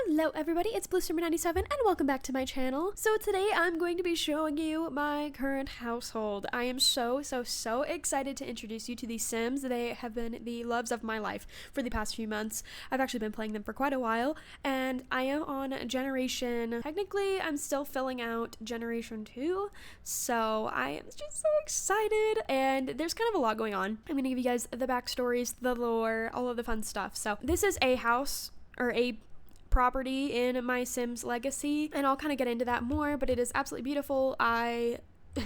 Hello everybody, it's Bluesummer97 and welcome back to my channel. So today I'm going to be showing you my current household. I am so excited to introduce you to The Sims. They have been the loves of my life for the past few months. I've actually been playing them for quite a while and I am on generation, technically I'm still filling out generation 2, so I am just so excited and there's kind of a lot going on. I'm going to give you guys the backstories, the lore, all of the fun stuff. So this is a house, or a property in my Sims Legacy, and I'll kind of get into that more, but it is absolutely beautiful. I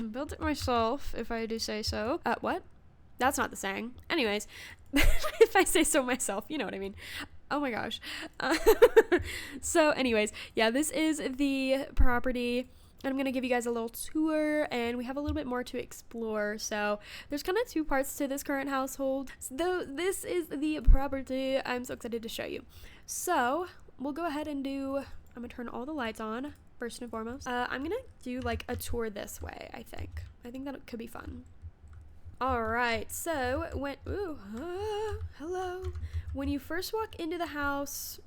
built it myself, if I do say so. What? That's not the saying. Anyways, if I say so myself, you know what I mean. Oh my gosh. So anyways, yeah, this is the property. And I'm going to give you guys a little tour, and we have a little bit more to explore. So there's kind of two parts to this current household. So this is the property I'm so excited to show you. So we'll go ahead and I'm going to turn all the lights on first and foremost. I'm going to do like a tour this way, I think. I think that could be fun. All right, so hello. When you first walk into the house,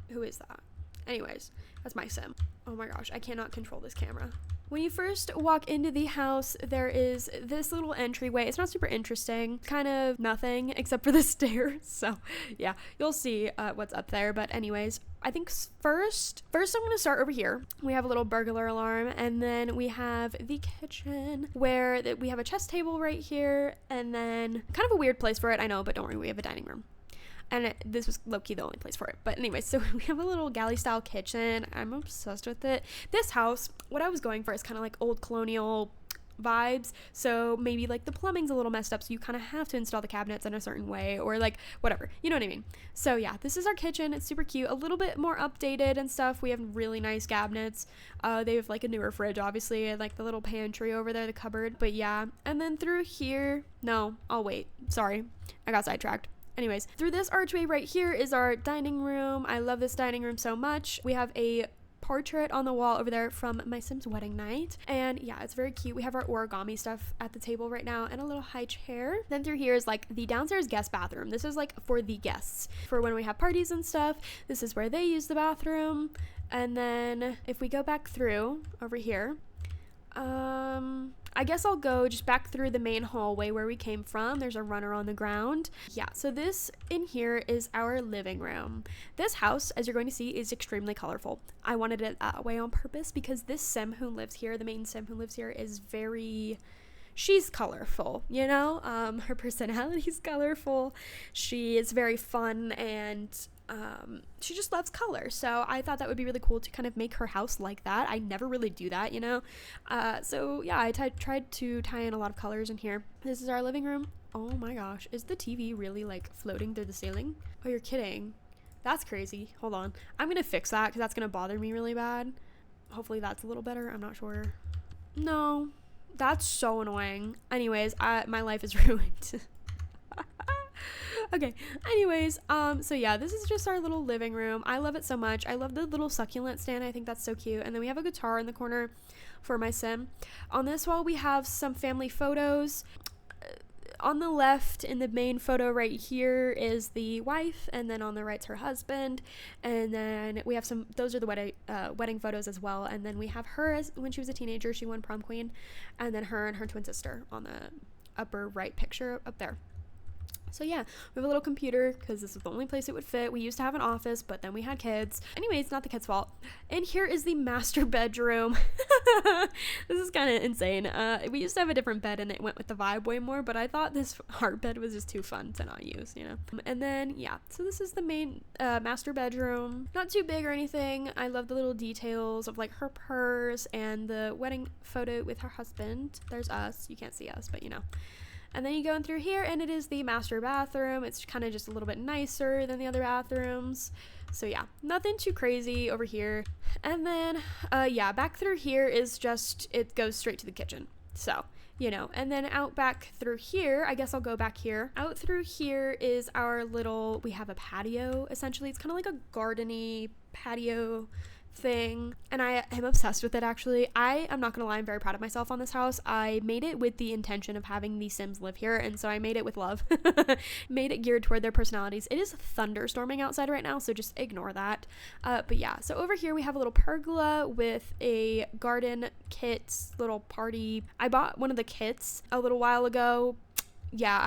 who is that? Anyways, that's my Sim. Oh my gosh, I cannot control this camera. When you first walk into the house, there is this little entryway. It's not super interesting, kind of nothing except for the stairs. So yeah, you'll see what's up there. But anyways, I think first I'm going to start over here. We have a little burglar alarm, and then we have the kitchen where we have a chess table right here, and then kind of a weird place for it, I know, but don't worry, we have a dining room. And this was low-key the only place for it. But anyway, so we have a little galley-style kitchen. I'm obsessed with it. This house, what I was going for is kind of like old colonial vibes. So maybe like the plumbing's a little messed up, so you kind of have to install the cabinets in a certain way, or like whatever. You know what I mean? So yeah, this is our kitchen. It's super cute. A little bit more updated and stuff. We have really nice cabinets. They have like a newer fridge, obviously, and like the little pantry over there, the cupboard. But yeah, and then through here, no, I'll wait. Sorry, I got sidetracked. Anyways, through this archway right here is our dining room. I love this dining room so much. We have a portrait on the wall over there from my Sims wedding night, and yeah, it's very cute. We have our origami stuff at the table right now and a little high chair. Then through here is like the downstairs guest bathroom. This is like for the guests, for when we have parties and stuff. This is where they use the bathroom. And then if we go back through over here, I guess I'll go just back through the main hallway where we came from. There's a runner on the ground. Yeah, so this in here is our living room. This house, as you're going to see, is extremely colorful. I wanted it that way on purpose because this Sim who lives here, the main Sim who lives here, is she's colorful, you know? Her personality's colorful. She is very fun, and she just loves color. So I thought that would be really cool to kind of make her house like that. I never really do that, you know? So yeah, I tried to tie in a lot of colors in here. This is our living room. Oh my gosh, is the TV really like floating through the ceiling? Oh, you're kidding. That's crazy. Hold on. I'm gonna fix that because that's gonna bother me really bad. Hopefully that's a little better. I'm not sure. No, that's so annoying. Anyways, my life is ruined. Okay, anyways, so yeah, this is just our little living room. I love it so much. I love the little succulent stand. I think that's so cute. And then we have a guitar in the corner for my Sim. On this wall, we have some family photos. On the left, in the main photo right here, is the wife, and then on the right's her husband. And then we have those are the wedding photos as well. And then we have her when she was a teenager. She won prom queen. And then her and her twin sister on the upper right picture up there. So yeah, we have a little computer because this is the only place it would fit. We used to have an office, but then we had kids. Anyways, not the kids' fault. And here is the master bedroom. This is kind of insane. We used to have a different bed and it went with the vibe way more, but I thought this art bed was just too fun to not use, you know? And then, yeah, so this is the main master bedroom. Not too big or anything. I love the little details of like her purse and the wedding photo with her husband. There's us. You can't see us, but you know. And then you go in through here and it is the master bathroom. It's kind of just a little bit nicer than the other bathrooms. So yeah, nothing too crazy over here. And then, yeah, back through here is just, it goes straight to the kitchen. So, you know, and then out back through here, I guess I'll go back here. Out through here is our we have a patio, essentially. It's kind of like a garden-y patio thing, and I am obsessed with it. Actually, I am not gonna lie, I'm very proud of myself on this house. I made it with the intention of having the Sims live here, and so I made it with love. Made it geared toward their personalities. It is thunderstorming outside right now, so just ignore that. But yeah, so over here we have a little pergola with a garden kit little party. I bought one of the kits a little while ago. Yeah,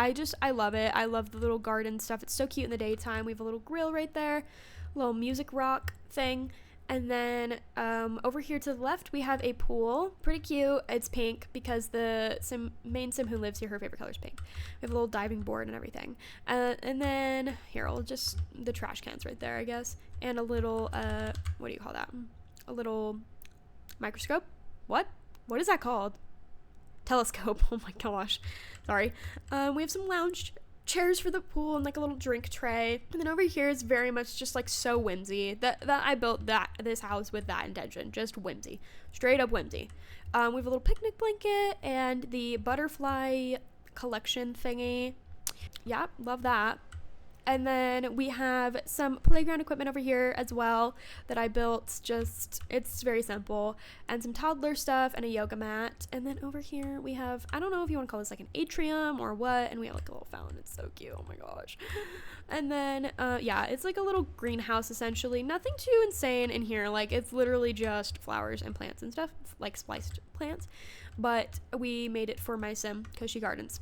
I love it. I love the little garden stuff. It's so cute in the daytime. We have a little grill right there, little music rock thing. And then over here to the left, we have a pool. Pretty cute. It's pink because the main sim who lives here, her favorite color is pink. We have a little diving board and everything. And then here, I'll just, the trash cans right there, I guess. And a little, what do you call that? A little microscope? What is that called? Telescope. Oh my gosh. Sorry. We have some lounge chairs for the pool and like a little drink tray. And then over here is very much just like so whimsy. That I built this house with that intention. Just whimsy. Straight up whimsy. We have a little picnic blanket and the butterfly collection thingy. Yeah, love that. And then we have some playground equipment over here as well that I built. Just, it's very simple. And some toddler stuff and a yoga mat. And then over here we have, I don't know if you want to call this like an atrium or what. And we have like a little fountain. It's so cute. Oh my gosh. And then, yeah, it's like a little greenhouse essentially. Nothing too insane in here. Like, it's literally just flowers and plants and stuff, like spliced plants. But we made it for my sim because she gardens.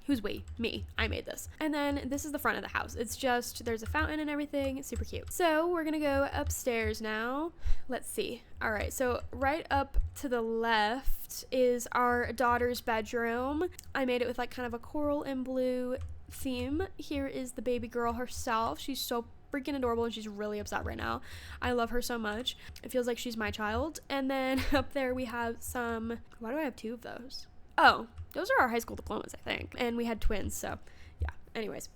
Who's we? Me. I made this. And then this is the front of the house. It's just, there's a fountain and everything. It's super cute. So we're gonna go upstairs now. Let's see. All right, so right up to the left is our daughter's bedroom. I made it with like kind of a coral and blue theme. Here is the baby girl herself. She's so freaking adorable and she's really upset right now. I love her so much. It feels like she's my child. And then up there we have some, why do I have two of those? Oh, those are our high school diplomas, I think. And we had twins, so yeah. Anyways.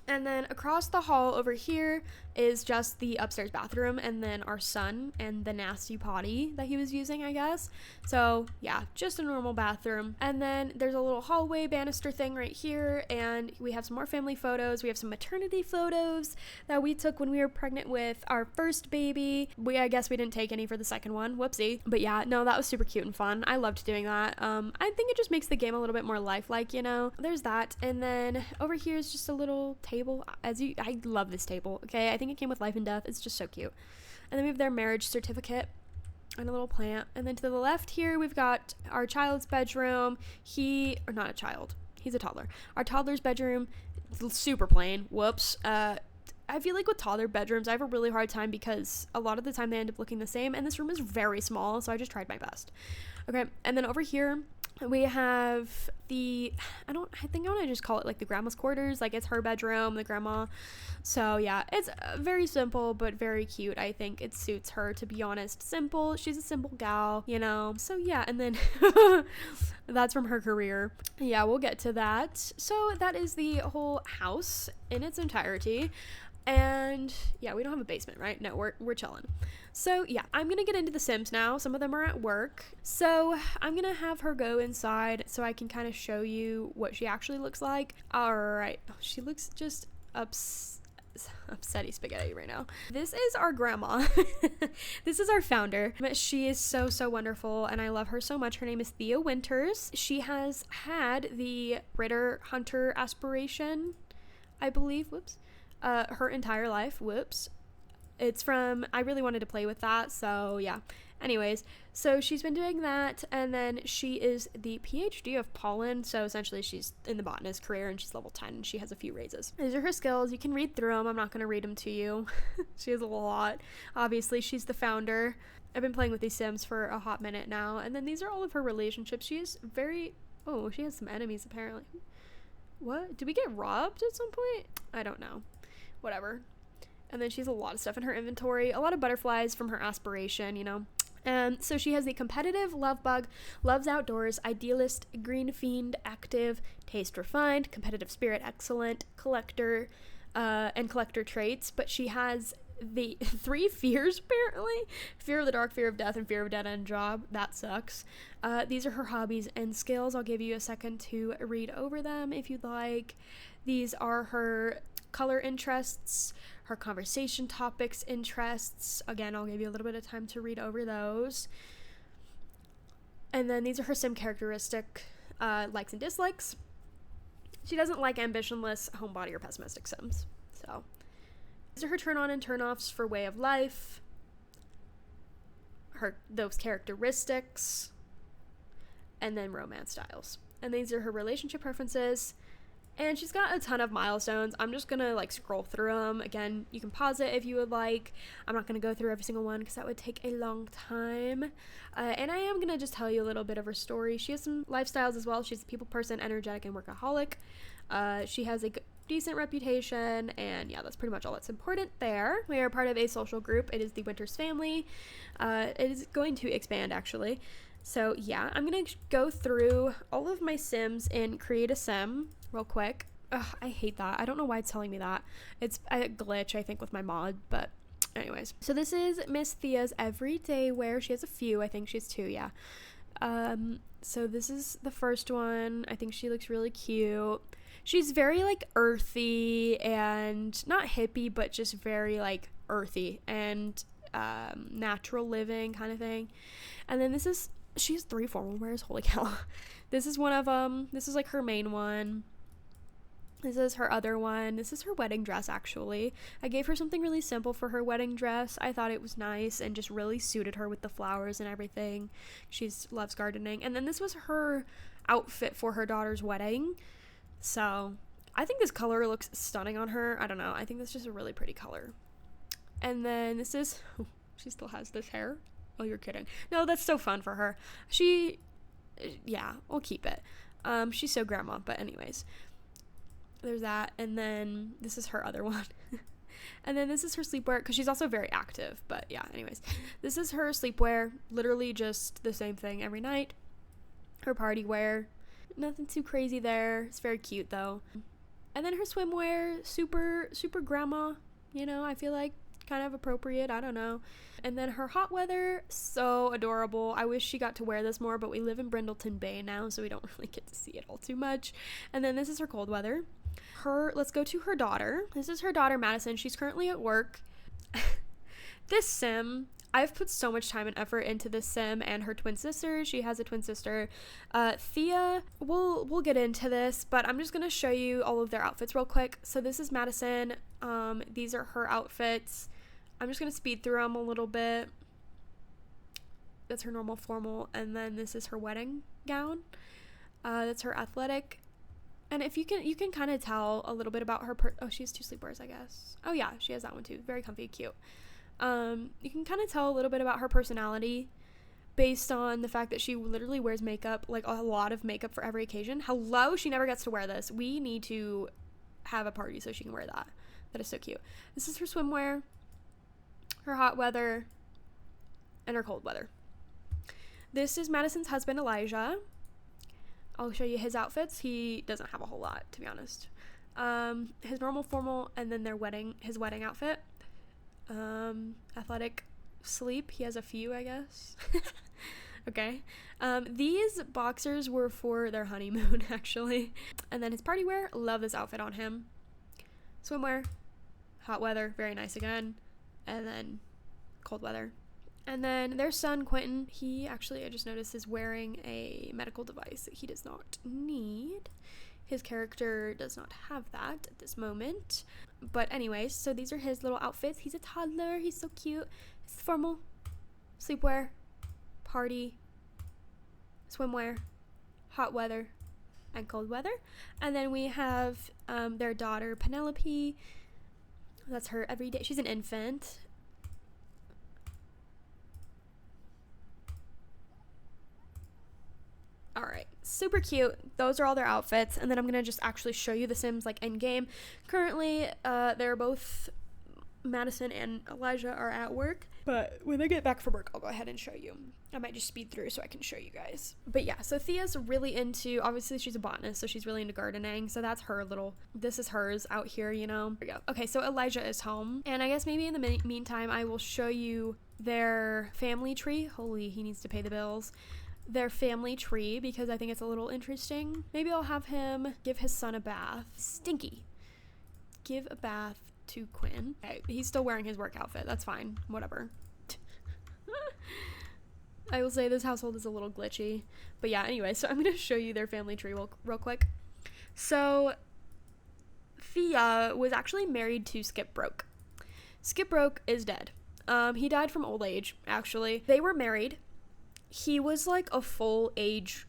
And then across the hall over here is just the upstairs bathroom and then our son and the nasty potty that he was using, I guess. So yeah, just a normal bathroom. And then there's a little hallway banister thing right here, and we have some more family photos. We have some maternity photos that we took when we were pregnant with our first baby. I guess we didn't take any for the second one. Whoopsie. But yeah, no, that was super cute and fun. I loved doing that. I think it just makes the game a little bit more lifelike, you know. There's that. And then over here is just a little table. I love this table. Okay, I think it came with life and death. It's just so cute. And then we have their marriage certificate and a little plant. And then to the left here we've got our child's bedroom. Or not a child, he's a toddler. Our toddler's bedroom, super plain. Whoops. I feel like with toddler bedrooms I have a really hard time because a lot of the time they end up looking the same, and this room is very small, so I just tried my best. Okay, and then over here we have the, I think I want to just call it like the grandma's quarters. Like, it's her bedroom, the grandma. So yeah, it's very simple but very cute. I think it suits her, to be honest. Simple. She's a simple gal, you know. So yeah, and then that's from her career. Yeah, we'll get to that. So that is the whole house in its entirety. And yeah, we don't have a basement, right? No, we're chilling. So yeah, I'm gonna get into the Sims now. Some of them are at work, so I'm gonna have her go inside so I can kind of show you what she actually looks like. All right, she looks just upsetty spaghetti right now. This is our grandma. This is our founder. She is so wonderful and I love her so much. Her name is Thea Winters. She has had the Ritter Hunter aspiration, I believe. Whoops. Her entire life. Whoops. It's from, I really wanted to play with that, so yeah. Anyways, so she's been doing that, and then she is the PhD of pollen, so essentially she's in the botanist career, and she's level 10, and she has a few raises. These are her skills. You can read through them. I'm not going to read them to you. She has a lot. Obviously, she's the founder. I've been playing with these Sims for a hot minute now, and then these are all of her relationships. She is very, oh, she has some enemies, apparently. What? Did we get robbed at some point? I don't know. Whatever. And then she has a lot of stuff in her inventory, a lot of butterflies from her aspiration, you know. And so she has the competitive, love bug, loves outdoors, idealist, green fiend, active, taste refined, competitive spirit, excellent, collector, and collector traits. But she has the 3 fears, apparently. Fear of the dark, fear of death, and fear of a dead-end job. That sucks. These are her hobbies and skills. I'll give you a second to read over them if you'd like. These are her color interests, her conversation topics, interests. Again, I'll give you a little bit of time to read over those. And then these are her sim characteristic likes and dislikes. She doesn't like ambitionless, homebody, or pessimistic sims. So these are her turn on and turn offs for way of life, those characteristics, and then romance styles. And these are her relationship preferences. And she's got a ton of milestones. I'm just gonna like scroll through them. Again, you can pause it if you would like. I'm not gonna go through every single one because that would take a long time. And I am gonna just tell you a little bit of her story. She has some lifestyles as well. She's a people person, energetic, and workaholic. She has a decent reputation, and yeah, that's pretty much all that's important there. We are part of a social group. It is the Winters family. It is going to expand actually. So yeah, I'm gonna go through all of my sims and create a sim real quick. Ugh, I hate that. I don't know why it's telling me that. It's a glitch, I think, with my mod, but anyways. So this is Miss Thea's everyday wear. She has a few. I think she has 2, yeah. So this is the first one. I think she looks really cute. She's very like earthy and not hippie, but just very like earthy and natural living kind of thing. And then she has 3 formal wears. Holy cow. This is one of them. This is like her main one. This is her other one. This is her wedding dress, actually. I gave her something really simple for her wedding dress. I thought it was nice and just really suited her with the flowers and everything. She loves gardening. And then this was her outfit for her daughter's wedding. So I think this color looks stunning on her. I don't know. I think that's just a really pretty color. And then this is... she still has this hair. Oh, you're kidding. No, that's so fun for her. Yeah, we'll keep it. She's so grandma, but anyways. There's that, and then this is her other one. And then this is her sleepwear, because she's also very active, but yeah, anyways. This is her sleepwear, literally just the same thing every night. Her party wear, nothing too crazy there. It's very cute, though. And then her swimwear, super, super grandma, you know, I feel like kind of appropriate, I don't know. And then her hot weather, so adorable. I wish she got to wear this more, but we live in Brindleton Bay now, so we don't really get to see it all too much. And then this is her cold weather. Let's go to her daughter. This is her daughter, Madison. She's currently at work. This sim, I've put so much time and effort into this sim and her twin sister. She has a twin sister. Thea, we'll get into this, but I'm just going to show you all of their outfits real quick. So this is Madison. These are her outfits. I'm just going to speed through them a little bit. That's her normal formal. And then this is her wedding gown. That's her athletic. And if you can kind of tell a little bit about her oh, she has 2 sleepwears, I guess. Oh yeah, she has that one too. Very comfy, cute. You can kind of tell a little bit about her personality based on the fact that she literally wears makeup, like a lot of makeup for every occasion. Hello, she never gets to wear this. We need to have a party so she can wear that. That is so cute. This is her swimwear, her hot weather, and her cold weather. This is Madison's husband, Elijah. I'll show you his outfits. He doesn't have a whole lot, to be honest. His normal formal, and then his wedding outfit. Athletic sleep. He has a few, I guess. Okay. These boxers were for their honeymoon, actually. And then his party wear. Love this outfit on him. Swimwear. Hot weather. Very nice again. And then cold weather. And then their son, Quentin, he actually, I just noticed, is wearing a medical device that he does not need. His character does not have that at this moment. But anyways, so these are his little outfits. He's a toddler. He's so cute. His formal, sleepwear, party, swimwear, hot weather, and cold weather. And then we have their daughter, Penelope. That's her everyday. She's an infant. All right, super cute. Those are all their outfits, and then I'm gonna just actually show you the Sims like in game. Currently, they're both Madison and Elijah are at work, but when they get back from work, I'll go ahead and show you. I might just speed through so I can show you guys. But yeah, so Thea's really into, obviously she's a botanist, so she's really into gardening. So that's her little, this is hers out here, you know. There we go. Okay, so Elijah is home, and I guess maybe in the meantime, I will show you their family tree. Holy, he needs to pay the bills. Their family tree, because I think it's a little interesting. Maybe I'll have him give his son a bath. Stinky. Give a bath to Quinn. Okay, he's still wearing his work outfit. That's fine. Whatever. I will say this household is a little glitchy. But yeah, anyway, so I'm going to show you their family tree real quick. So Thea was actually married to Skip Broke. Skip Broke is dead. He died from old age, actually. They were married. He was like a full age,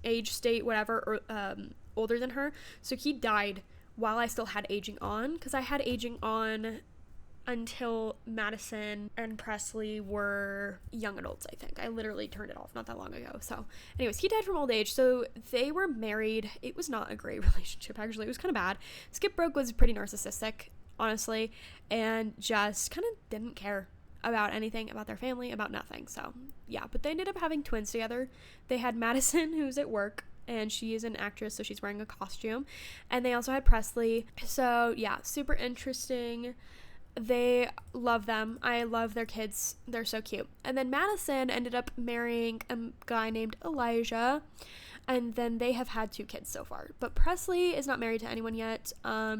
age state, whatever, or, older than her. So he died while I still had aging on, because I had aging on until Madison and Presley were young adults, I think. I literally turned it off not that long ago. So anyways, he died from old age. So they were married. It was not a great relationship, actually. It was kind of bad. Skip Broke was pretty narcissistic, honestly, and just kind of didn't care about anything, about their family, about nothing. So yeah, but they ended up having twins together. They had Madison, who's at work, and she is an actress, so she's wearing a costume. And they also had Presley. So yeah, super interesting. They love them. I love their kids. They're so cute. And then Madison ended up marrying a guy named Elijah, and then they have had 2 kids so far. But Presley is not married to anyone yet.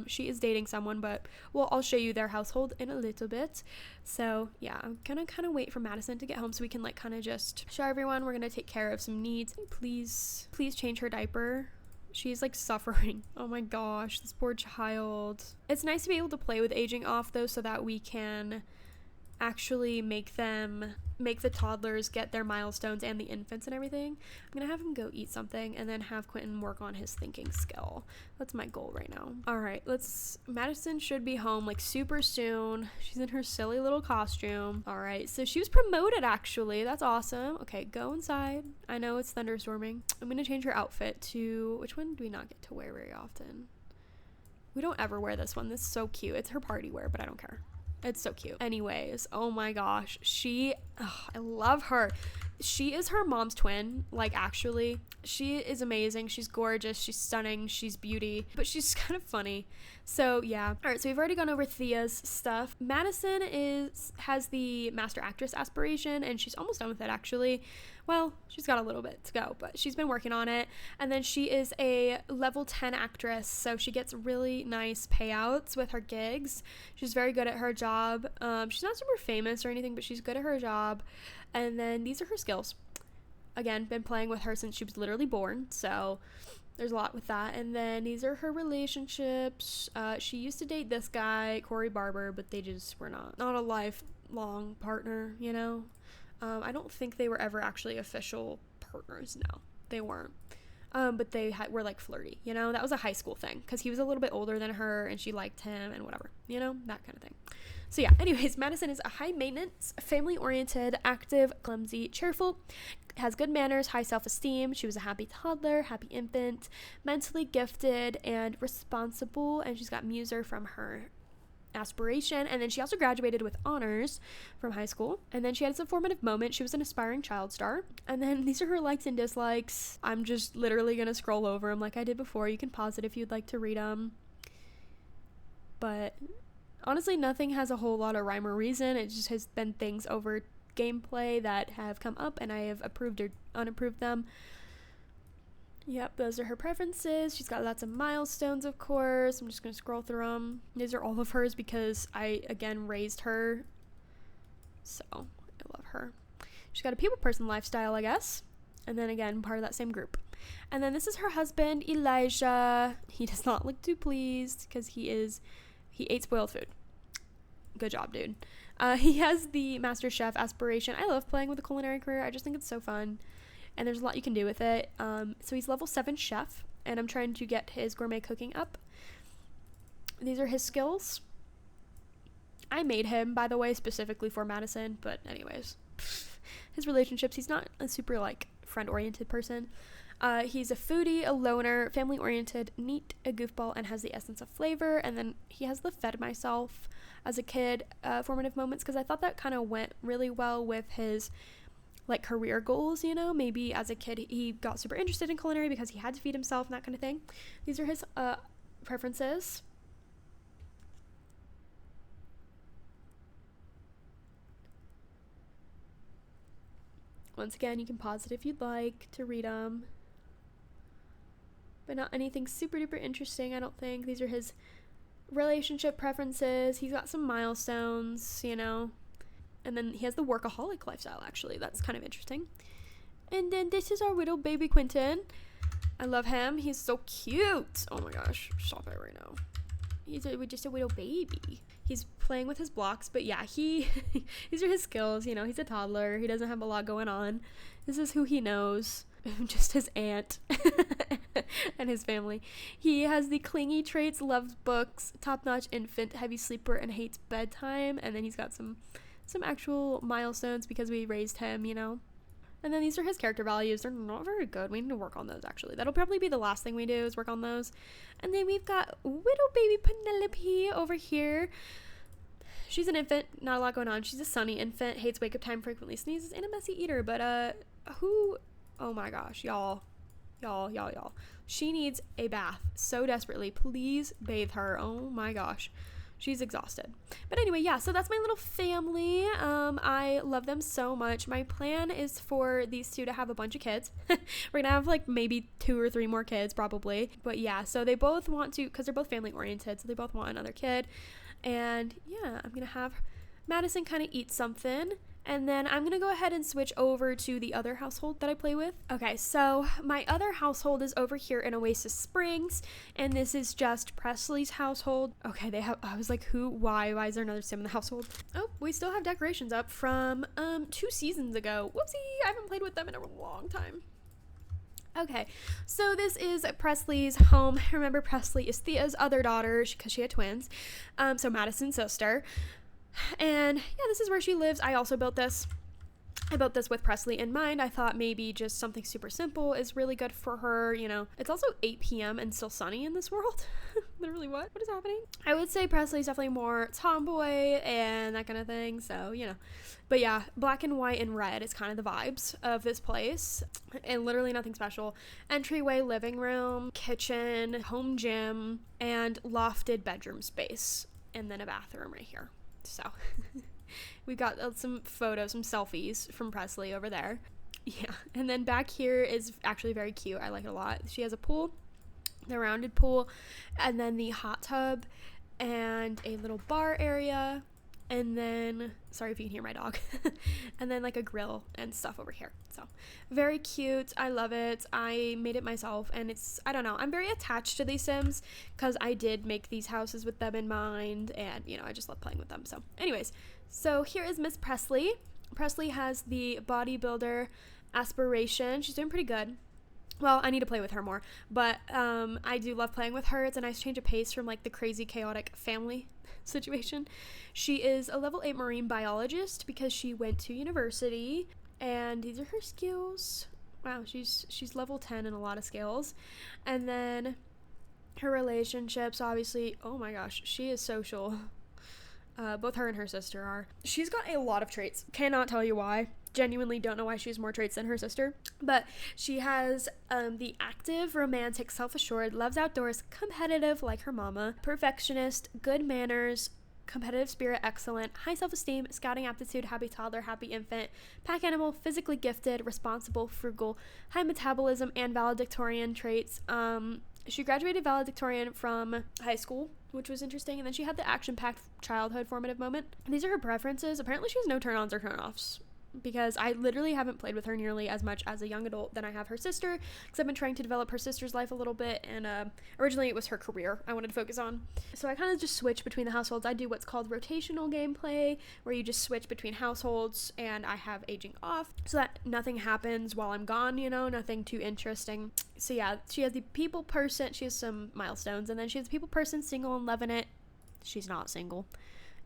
She is dating someone, but well, I'll show you their household in a little bit. So yeah, I'm gonna kind of wait for Madison to get home so we can like kind of just show everyone we're gonna take care of some needs. Please change her diaper. She's like suffering. Oh my gosh, this poor child. It's nice to be able to play with aging off though, so that we can actually make the toddlers get their milestones and the infants and everything. I'm gonna have him go eat something and then have Quentin work on his thinking skill. That's my goal right now. All right, Madison should be home like super soon. She's in her silly little costume. All right, so she was promoted actually. That's awesome. Okay, go inside. I know it's thunderstorming. I'm gonna change her outfit to, which one do we not get to wear very often? We don't ever wear this one. This is so cute. It's her party wear, but I don't care. It's so cute. Anyways, oh my gosh. I love her. She is her mom's twin. Like, actually, she is amazing. She's gorgeous. She's stunning. She's beauty. But she's kind of funny. So, yeah. All right, so we've already gone over Thea's stuff. Madison has the master actress aspiration, and she's almost done with it, actually. Well, she's got a little bit to go, but she's been working on it. And then she is a level 10 actress, so she gets really nice payouts with her gigs. She's very good at her job. She's not super famous or anything, but she's good at her job. And then these are her skills. Again, been playing with her since she was literally born, so there's a lot with that. And then these are her relationships. She used to date this guy, Corey Barber, but they just were not a lifelong partner, you know? I don't think they were ever actually official partners. No, they weren't. But they were like flirty, you know? That was a high school thing because he was a little bit older than her and she liked him and whatever, you know? That kind of thing. So yeah, anyways, Madison is a high maintenance, family oriented, active, clumsy, cheerful, has good manners, high self-esteem. She was a happy toddler, happy infant, mentally gifted and responsible, and she's got Muser from her aspiration. And then she also graduated with honors from high school, and then she had some formative moment. She was an aspiring child star. And then these are her likes and dislikes. I'm just literally gonna scroll over them like I did before. You can pause it if you'd like to read them, but honestly nothing has a whole lot of rhyme or reason. It just has been things over gameplay that have come up and I have approved or unapproved them. Yep, those are her preferences. She's got lots of milestones, of course. I'm just going to scroll through them. These are all of hers because I, again, raised her. So, I love her. She's got a people person lifestyle, I guess. And then, again, part of that same group. And then this is her husband, Elijah. He does not look too pleased because he ate spoiled food. Good job, dude. He has the Master Chef aspiration. I love playing with a culinary career. I just think it's so fun. And there's a lot you can do with it. So he's level 7 chef, and I'm trying to get his gourmet cooking up. These are his skills. I made him, by the way, specifically for Madison, but anyways. His relationships, he's not a super, like, friend-oriented person. He's a foodie, a loner, family-oriented, neat, a goofball, and has the essence of flavor. And then he has the fed myself as a kid formative moments, because I thought that kind of went really well with his like career goals, you know. Maybe as a kid he got super interested in culinary because he had to feed himself and that kind of thing. These are his preferences. Once again, you can pause it if you'd like to read them. but not anything super duper interesting, I don't think. These are his relationship preferences. He's got some milestones, you know. And then he has the workaholic lifestyle, actually. That's kind of interesting. And then this is our little baby Quentin. I love him. He's so cute. Oh my gosh. Stop it right now. He's just a little baby. He's playing with his blocks, but yeah, these are his skills, you know. He's a toddler. He doesn't have a lot going on. This is who he knows. Just his aunt and his family. He has the clingy traits, loves books, top-notch infant, heavy sleeper, and hates bedtime. And then he's got some actual milestones because we raised him, you know. And then these are his character values. They're not very good. We need to work on those, actually. That'll probably be the last thing we do is work on those. And then we've got little baby Penelope over here. She's an infant. Not a lot going on. She's a sunny infant. Hates wake-up time, frequently sneezes, and a messy eater. But, oh my gosh, y'all. She needs a bath so desperately. Please bathe her. Oh my gosh. She's exhausted. But anyway, yeah, so that's my little family. I love them so much. My plan is for these two to have a bunch of kids. We're gonna have like maybe 2 or 3 more kids probably. But yeah, so they both want to, because they're both family oriented, so they both want another kid. And yeah, I'm gonna have Madison kind of eat something. And then I'm going to go ahead and switch over to the other household that I play with. Okay, so my other household is over here in Oasis Springs, and this is just Presley's household. Okay, I was like, why is there another sim in the household? Oh, we still have decorations up from 2 seasons ago. Whoopsie, I haven't played with them in a long time. Okay, so this is Presley's home. Remember, Presley is Thea's other daughter because she had twins. So Madison's sister. And yeah, this is where she lives. I also built this. I built this with Presley in mind. I thought maybe just something super simple is really good for her, you know. It's also 8 p.m. and still sunny in this world. Literally, what is happening? I would say Presley's definitely more tomboy and that kind of thing, so, you know. But yeah, black and white and red is kind of the vibes of this place. And literally nothing special. Entryway, living room, kitchen, home gym, and lofted bedroom space. And then a bathroom right here. So we got some photos, some selfies from Presley over there. Yeah, and then back here is actually very cute. I like it a lot. She has a pool, the rounded pool, and then the hot tub and a little bar area, and then, sorry if you can hear my dog, and then like a grill and stuff over here. So very cute. I love it. I made it myself, and it's, I don't know, I'm very attached to these Sims because I did make these houses with them in mind, and you know, I just love playing with them. So anyways, so here is Miss Presley. Presley has the bodybuilder aspiration. She's doing pretty good. Well, I need to play with her more, but I do love playing with her. It's a nice change of pace from like the crazy chaotic family situation. She is a level 8 marine biologist because she went to university, and these are her skills. Wow, she's level 10 in a lot of skills. And then her relationships, obviously, oh my gosh, she is social. Both her and her sister are. She's got a lot of traits. Cannot tell you why. Genuinely don't know why she has more traits than her sister. But she has the active, romantic, self-assured, loves outdoors, competitive like her mama, perfectionist, good manners, competitive spirit, excellent, high self-esteem, scouting aptitude, happy toddler, happy infant, pack animal, physically gifted, responsible, frugal, high metabolism, and valedictorian traits. She graduated valedictorian from high school, which was interesting, and then she had the action-packed childhood formative moment. These are her preferences. Apparently she has no turn-ons or turn-offs, because I literally haven't played with her nearly as much as a young adult than I have her sister, because I've been trying to develop her sister's life a little bit, and originally it was her career I wanted to focus on. So I kind of just switch between the households. I do what's called rotational gameplay, where you just switch between households, and I have aging off, so that nothing happens while I'm gone, you know, nothing too interesting. So yeah, she has the people person, she has some milestones, and then she has the people person, single and loving it. She's not single.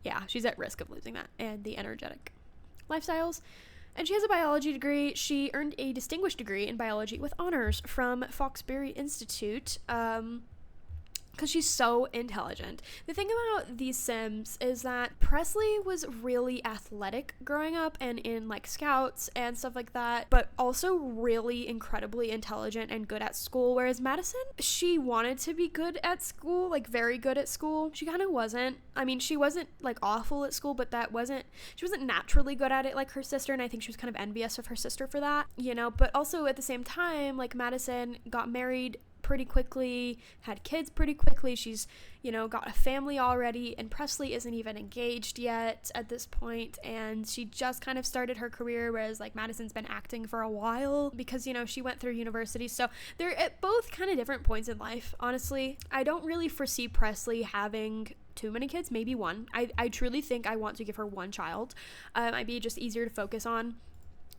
Yeah, she's at risk of losing that. And the energetic lifestyles. And she has a biology degree. She earned a distinguished degree in biology with honors from Foxbury Institute, because she's so intelligent. The thing about these Sims is that Presley was really athletic growing up and in like scouts and stuff like that, but also really incredibly intelligent and good at school, whereas Madison, she wanted to be good at school, like very good at school. She kind of wasn't. I mean, she wasn't like awful at school, but she wasn't naturally good at it like her sister, and I think she was kind of envious of her sister for that, you know. But also at the same time, like Madison got married pretty quickly, had kids pretty quickly. She's, you know, got a family already, and Presley isn't even engaged yet at this point, and she just kind of started her career, whereas like Madison's been acting for a while because, you know, she went through university. So they're at both kind of different points in life. Honestly, I don't really foresee Presley having too many kids, maybe one. I truly think I want to give her one child. Might be just easier to focus on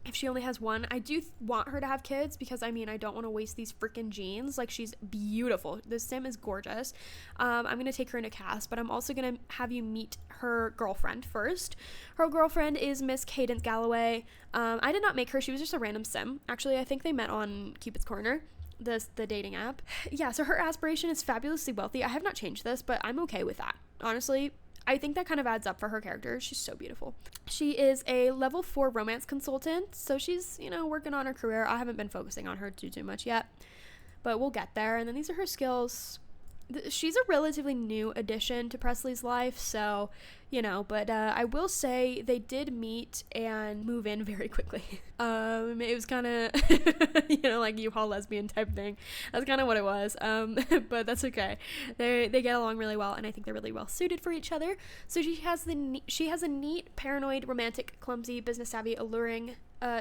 if she only has one. I do want her to have kids because, I mean, I don't want to waste these freaking genes. Like, she's beautiful. This sim is gorgeous. I'm going to take her into cast, but I'm also going to have you meet her girlfriend first. Her girlfriend is Miss Cadence Galloway. I did not make her. She was just a random sim. Actually, I think they met on Cupid's Corner, the dating app. Yeah, so her aspiration is fabulously wealthy. I have not changed this, but I'm okay with that. Honestly, I think that kind of adds up for her character. She's so beautiful. She is a level 4 romance consultant, so she's, you know, working on her career. I haven't been focusing on her too much yet, but we'll get there. And then these are her skills. She's a relatively new addition to Presley's life, so, you know, but I will say they did meet and move in very quickly. It was kind of, you know, like U-Haul lesbian type thing. That's kind of what it was, but that's okay. They get along really well, and I think they're really well suited for each other. So she has a neat, paranoid, romantic, clumsy, business savvy, alluring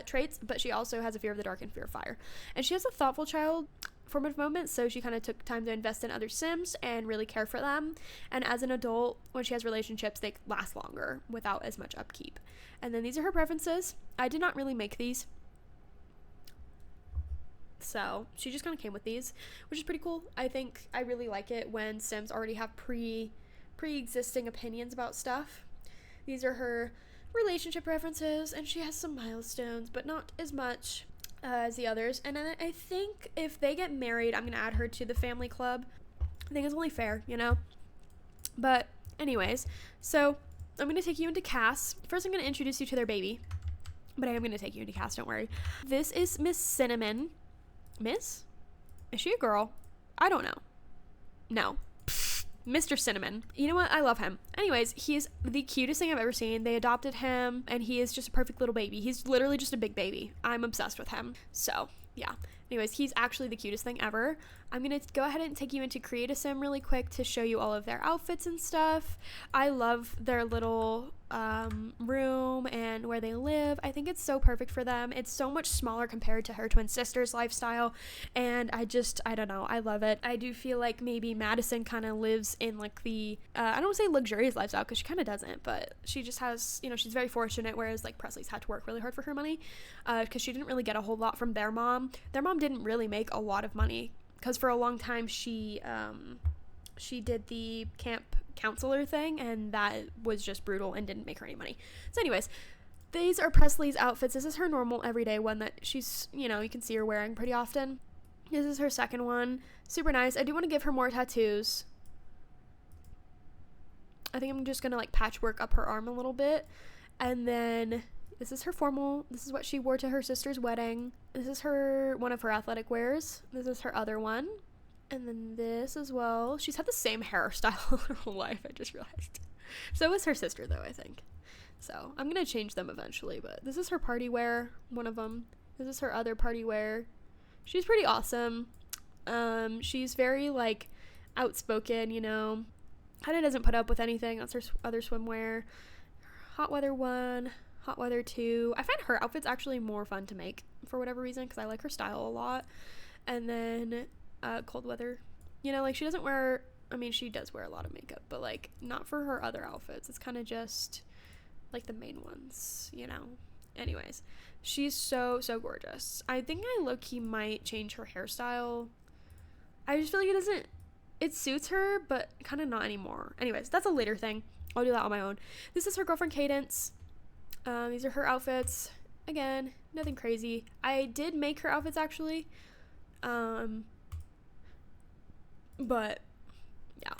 traits, but she also has a fear of the dark and fear of fire. And she has a thoughtful child formative moments, so she kind of took time to invest in other sims and really care for them. And as an adult, when she has relationships, they last longer without as much upkeep. And then these are her preferences. I did not really make these, so she just kind of came with these, which is pretty cool. I think I really like it when sims already have pre-existing opinions about stuff. These are her relationship preferences, and she has some milestones, but not as much as the others. And then I think if they get married, I'm gonna add her to the family club. I think it's only fair, you know. But anyways, so I'm gonna take you into cast. First, I'm gonna introduce you to their baby, but I am gonna take you into cast, don't worry. This is Miss Cinnamon. Miss? Is she a girl? I don't know. No. Mr. Cinnamon. You know what? I love him. Anyways, he is the cutest thing I've ever seen. They adopted him, and he is just a perfect little baby. He's literally just a big baby. I'm obsessed with him. So, yeah. Anyways, he's actually the cutest thing ever. I'm going to go ahead and take you into Create a Sim really quick to show you all of their outfits and stuff. I love their little room and where they live. I think it's so perfect for them. It's so much smaller compared to her twin sister's lifestyle, and I don't know, I love it. I do feel like maybe Madison kind of lives in like the I don't want to say luxurious lifestyle, because she kind of doesn't, but she just has, you know, she's very fortunate, whereas like Presley's had to work really hard for her money, because she didn't really get a whole lot from their mom. Their mom didn't really make a lot of money, because for a long time she did the camp counselor thing, and that was just brutal and didn't make her any money. So anyways, these are Presley's outfits. This is her normal everyday one that she's, you know, you can see her wearing pretty often. This is her second one. Super nice. I do want to give her more tattoos. I think I'm just gonna like patchwork up her arm a little bit. And then this is her formal. This is what she wore to her sister's wedding. This is one of her athletic wears. This is her other one. And then this as well. She's had the same hairstyle her whole life, I just realized. So was her sister, though, I think. So I'm going to change them eventually, but this is her party wear, one of them. This is her other party wear. She's pretty awesome. She's very, like, outspoken, you know. Kind of doesn't put up with anything. That's her other swimwear. Hot weather 1, hot weather 2. I find her outfits actually more fun to make for whatever reason, because I like her style a lot. And then cold weather, you know, like she doesn't wear, I mean, she does wear a lot of makeup, but like not for her other outfits. It's kind of just like the main ones, you know. Anyways, she's so gorgeous. I think I low-key might change her hairstyle. I just feel like it suits her, but kind of not anymore. Anyways, that's a later thing. I'll do that on my own. This is her girlfriend Cadence. These are her outfits. Again, nothing crazy. I did make her outfits actually. But yeah,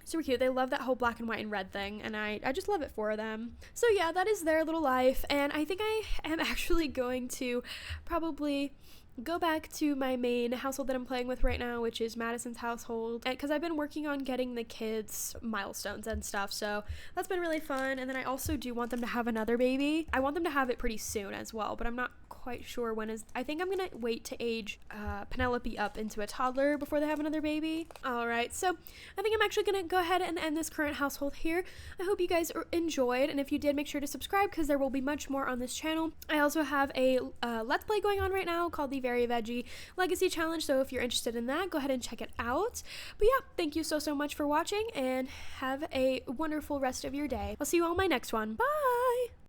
super cute. They love that whole black and white and red thing, and I just love it for them. So yeah, that is their little life, and I think I am actually going to probably go back to my main household that I'm playing with right now, which is Madison's household, because I've been working on getting the kids milestones and stuff, so that's been really fun. And then I also do want them to have another baby. I want them to have it pretty soon as well, but I'm not quite sure when is. I think I'm gonna wait to age Penelope up into a toddler before they have another baby. All right, so I think I'm actually gonna go ahead and end this current household here. I hope you guys enjoyed, and if you did, make sure to subscribe because there will be much more on this channel. I also have a Let's Play going on right now called the Very Veggie Legacy Challenge, so if you're interested in that, go ahead and check it out. But yeah, thank you so much for watching, and have a wonderful rest of your day. I'll see you on my next one. Bye!